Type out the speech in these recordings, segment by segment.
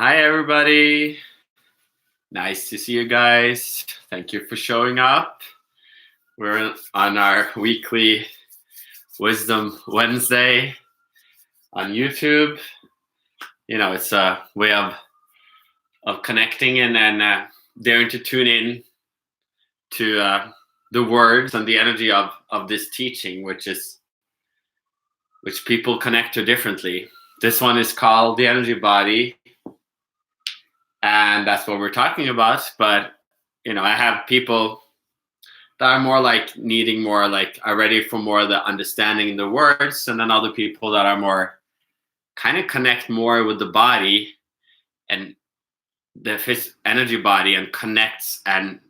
Hi, everybody. Nice to see you guys. Thank you for showing up. We're on our weekly Wisdom Wednesday on YouTube. It's a way of connecting and daring to tune in to the words and the energy of this teaching, which people connect to differently. This one is called the energy body, and that's what we're talking about. But I have people that are more like needing more, like are ready for more of the understanding in the words, and then other people that are more kind of connect more with the body and the energy body and connects, and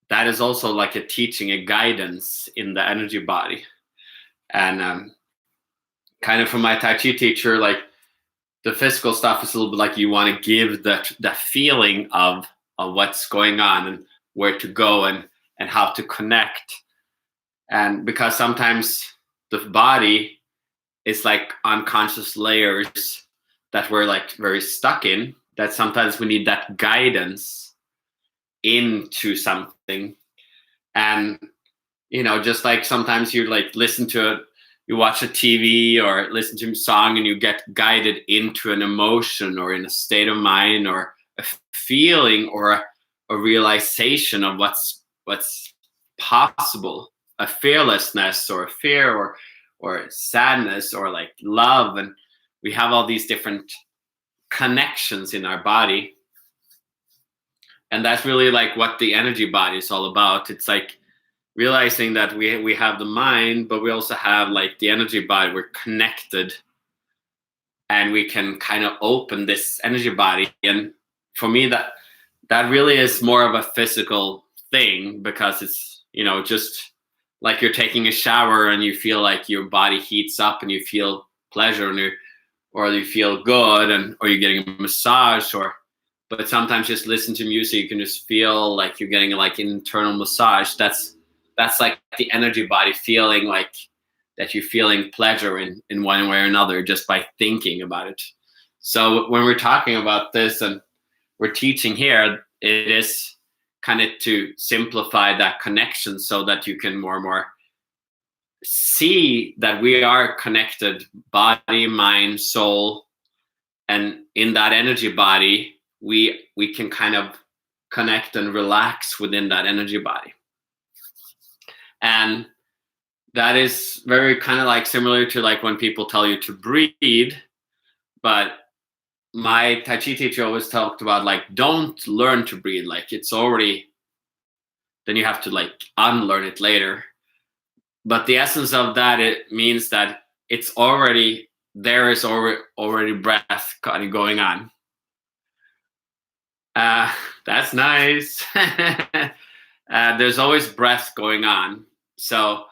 that is also like a teaching, a guidance in the energy body. And kind of from my Tai Chi teacher, like the physical stuff is a little bit like you want to give the feeling of what's going on and where to go and how to connect. And because sometimes the body is like unconscious layers that we're like very stuck in, that sometimes we need that guidance into something. And just like sometimes you like you watch a TV or listen to a song and you get guided into an emotion or in a state of mind or a feeling or a realization of what's possible, a fearlessness or a fear or sadness or like love. And we have all these different connections in our body, and that's really like what the energy body is all about. It's like realizing that we have the mind, but we also have like the energy body. We're connected, and we can kind of open this energy body. And for me, that really is more of a physical thing, because it's just like you're taking a shower and you feel like your body heats up and you feel pleasure, or you feel good, or you're getting a massage, but sometimes just listen to music, you can just feel like you're getting like an internal massage. That's like the energy body feeling like that you're feeling pleasure in one way or another just by thinking about it. So when we're talking about this and we're teaching here, it is kind of to simplify that connection so that you can more and more see that we are connected, body, mind, soul, and in that energy body we can kind of connect and relax within that energy body. And that is very kind of like similar to like when people tell you to breathe, but my Tai Chi teacher always talked about like, don't learn to breathe, like it's already, then you have to like unlearn it later. But the essence of that, it means that it's already, there is already breath kind of going on. That's nice. There's always breath going on. So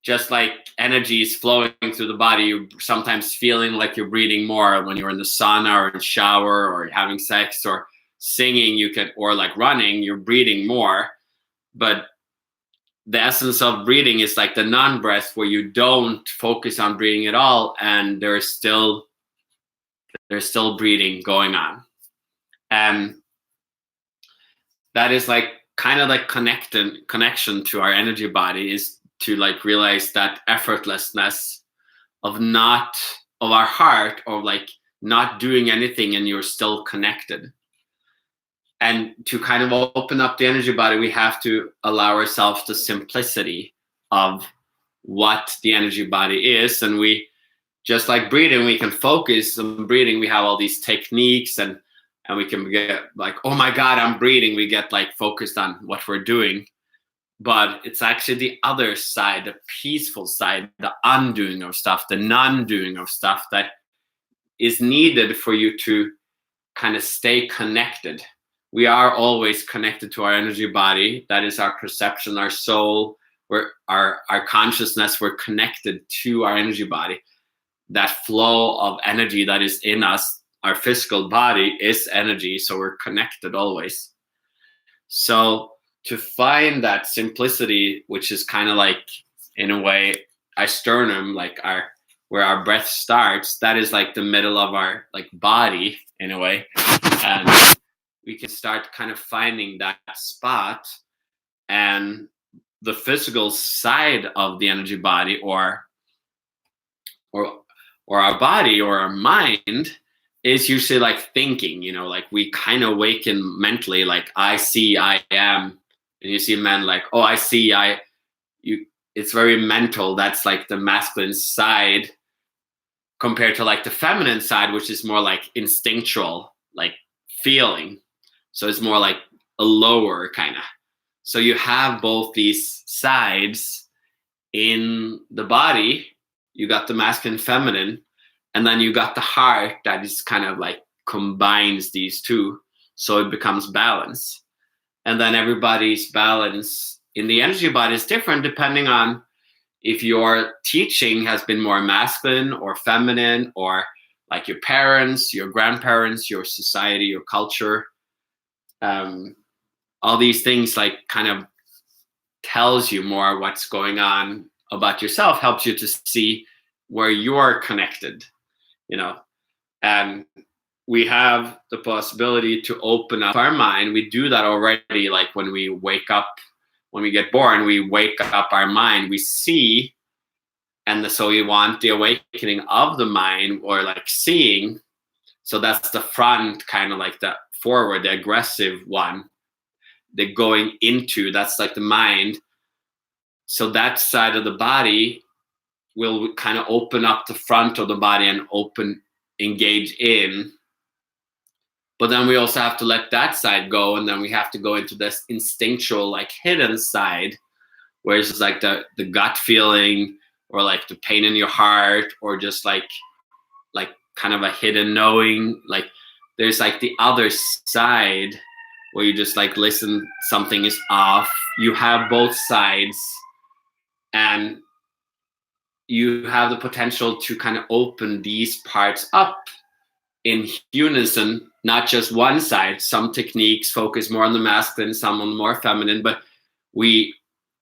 just like energy is flowing through the body, you're sometimes feeling like you're breathing more when you're in the sauna or in the shower or having sex or singing, or like running, you're breathing more. But the essence of breathing is like the non-breath, where you don't focus on breathing at all, and there's still breathing going on. And that is like kind of like connection to our energy body, is to like realize that effortlessness of our heart, or like not doing anything and you're still connected. And to kind of open up the energy body, we have to allow ourselves the simplicity of what the energy body is. And we, just like breathing, we can focus on breathing. We have all these techniques, and we can get like, oh my God, I'm breathing. We get like focused on what we're doing. But it's actually the other side, the peaceful side, the undoing of stuff, the non-doing of stuff, that is needed for you to kind of stay connected. We are always connected to our energy body. That is our perception, our soul, our consciousness. We're connected to our energy body. That flow of energy that is in us, our physical body is energy, so we're connected always. So to find that simplicity, which is kind of like, in a way, our sternum, like our where our breath starts, that is like the middle of our like body in a way. And we can start kind of finding that spot, and the physical side of the energy body, or our body or our mind, is usually like thinking, you know, like we kind of awaken mentally, like I see, I am. And you see men like, oh, I see, it's very mental. That's like the masculine side, compared to like the feminine side, which is more like instinctual, like feeling. So it's more like a lower kind of. So you have both these sides in the body. You got the masculine, feminine, and then you got the heart that is kind of like combines these two. So it becomes balance. And then everybody's balance in the energy body is different depending on if your teaching has been more masculine or feminine, or like your parents, your grandparents, your society, your culture. All these things like kind of tells you more what's going on about yourself, helps you to see where you're connected, you know. And we have the possibility to open up our mind. We do that already, like when we wake up, when we get born, we wake up our mind, we see, and so we want the awakening of the mind, or like seeing. So that's the front, kind of like the forward, the aggressive one, the going into, that's like the mind. So that side of the body will kind of open up the front of the body and engage in. But then we also have to let that side go, and then we have to go into this instinctual, like hidden side, where it's just like the gut feeling, or like the pain in your heart, or just like kind of a hidden knowing. Like there's like the other side where you just like listen, something is off. You have both sides, and you have the potential to kind of open these parts up in unison, not just one side. Some techniques focus more on the masculine, some on the more feminine, but we,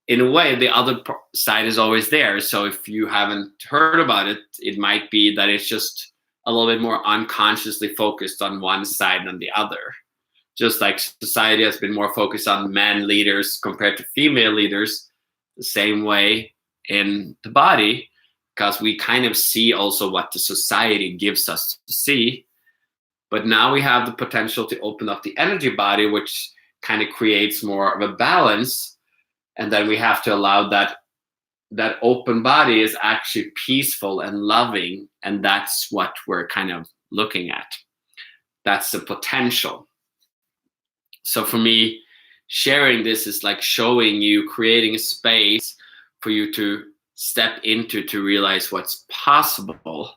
in a way, the other side is always there. So if you haven't heard about it, it might be that it's just a little bit more unconsciously focused on one side than the other. Just like society has been more focused on men leaders compared to female leaders, the same way in the body, because we kind of see also what the society gives us to see. But now we have the potential to open up the energy body, which kind of creates more of a balance. And then we have to allow that open body is actually peaceful and loving. And that's what we're kind of looking at. That's the potential. So for me, sharing this is like showing you, creating a space for you to step into, to realize what's possible.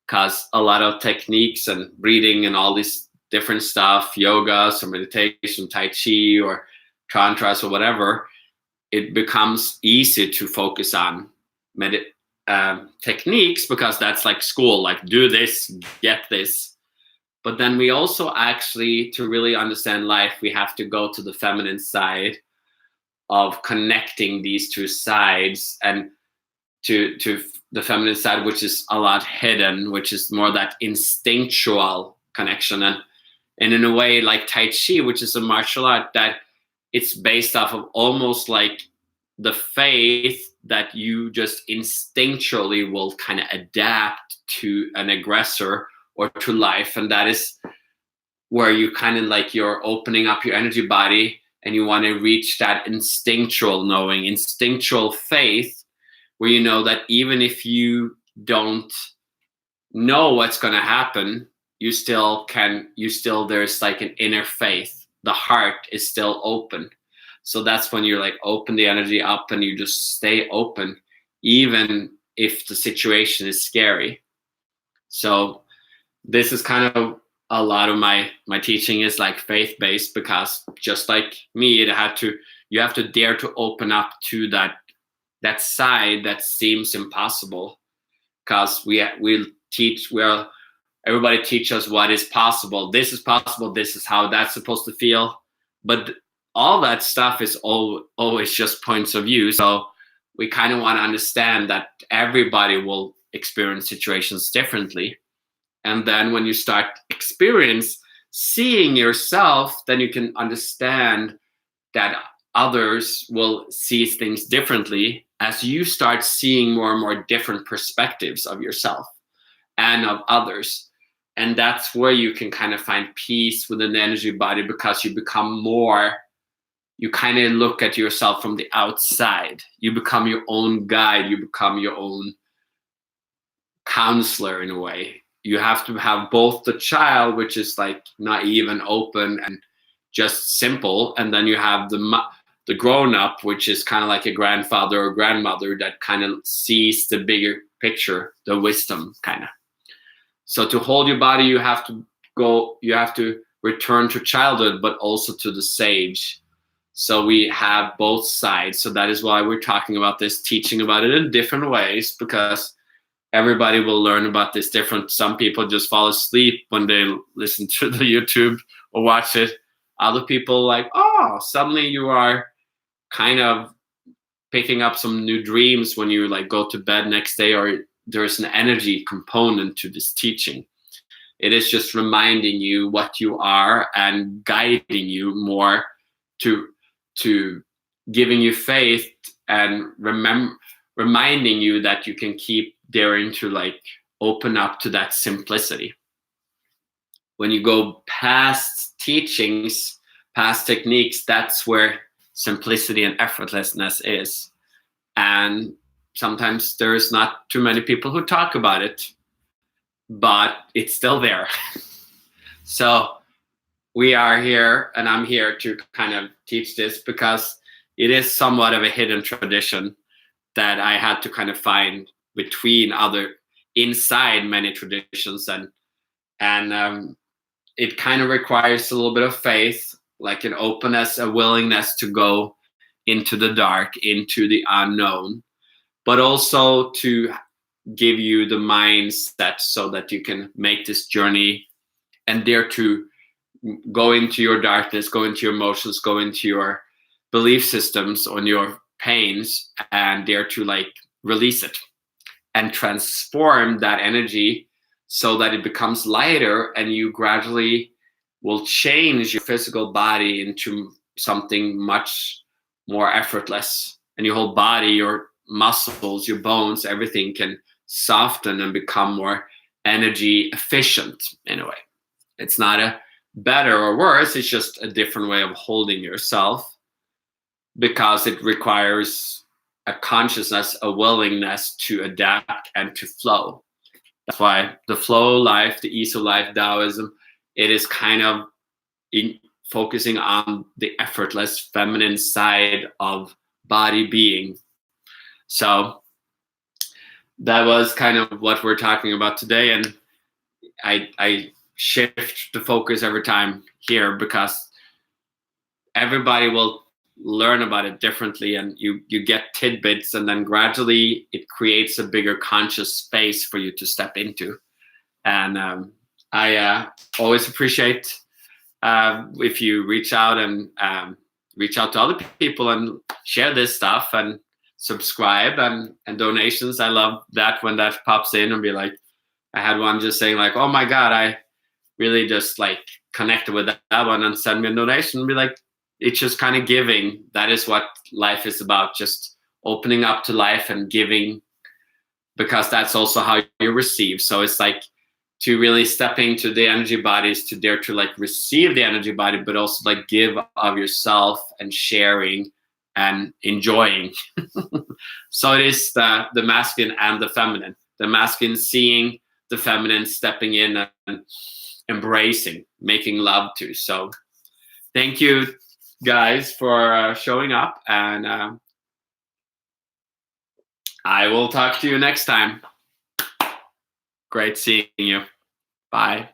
Because a lot of techniques and breathing and all this different stuff, yogas or meditation, tai chi or tantras or whatever, it becomes easy to focus on techniques, because that's like school, like do this, get this. But then we also actually, to really understand life, we have to go to the feminine side of connecting these two sides, and to the feminine side, which is a lot hidden, which is more that instinctual connection. And in a way, like Tai Chi, which is a martial art, that it's based off of almost like the faith that you just instinctually will kind of adapt to an aggressor or to life. And that is where you kind of like, you're opening up your energy body, and you want to reach that instinctual knowing, instinctual faith, where you know that even if you don't know what's going to happen, there's like an inner faith. The heart is still open. So that's when you're like, open the energy up, and you just stay open, even if the situation is scary. So this is kind of a lot of my teaching is like faith-based, because just like me, you have to dare to open up to that side that seems impossible, because everybody teach us what is possible. This is possible. This is how that's supposed to feel. But all that stuff is always just points of view. So we kind of want to understand that everybody will experience situations differently. And then when you start seeing yourself, then you can understand that others will see things differently as you start seeing more and more different perspectives of yourself and of others. And that's where you can kind of find peace within the energy body, because you become more, you kind of look at yourself from the outside. You become your own guide. You become your own counselor in a way. You have to have both the child, which is like naive and open and just simple, and then you have the grown up, which is kind of like a grandfather or grandmother that kind of sees the bigger picture, the wisdom kind of. So to hold your body, you have to return to childhood, but also to the sage. So we have both sides. So that is why we're talking about this, teaching about it in different ways, because everybody will learn about this different. Some people just fall asleep when they listen to the YouTube or watch it. Other people like, oh, suddenly you are kind of picking up some new dreams when you like go to bed next day, or there's an energy component to this teaching. It is just reminding you what you are and guiding you more to giving you faith and reminding you that you can keep daring to like open up to that simplicity. When you go past teachings, past techniques, that's where simplicity and effortlessness is. And sometimes there's not too many people who talk about it, but it's still there. So we are here, and I'm here to kind of teach this because it is somewhat of a hidden tradition that I had to kind of find between inside many traditions, and it kind of requires a little bit of faith, like an openness, a willingness to go into the dark, into the unknown, but also to give you the mindset so that you can make this journey and dare to go into your darkness, go into your emotions, go into your belief systems on your pains, and dare to like release it and transform that energy so that it becomes lighter, and you gradually will change your physical body into something much more effortless. And your whole body, your muscles, your bones, everything can soften and become more energy efficient in a way. It's not a better or worse, it's just a different way of holding yourself, because it requires a consciousness, a willingness to adapt and to flow. That's why the flow life, the ease of life, Taoism, it is kind of focusing on the effortless feminine side of body being. So that was kind of what we're talking about today. And I shift the focus every time here, because everybody will learn about it differently, and you get tidbits, and then gradually it creates a bigger conscious space for you to step into. And I always appreciate if you reach out and reach out to other people and share this stuff and subscribe and donations. I love that when that pops in and be like, I had one just saying like, oh my God, I really just like connected with that one, and send me a donation and be like, it's just kind of giving. That is what life is about, just opening up to life and giving, because that's also how you receive. So it's like to really step into the energy bodies, to dare to like receive the energy body, but also like give of yourself and sharing and enjoying. So it is the masculine and the feminine. The masculine seeing, the feminine stepping in and embracing, making love to. So thank you guys for showing up, and I will talk to you next time. Great seeing you. Bye.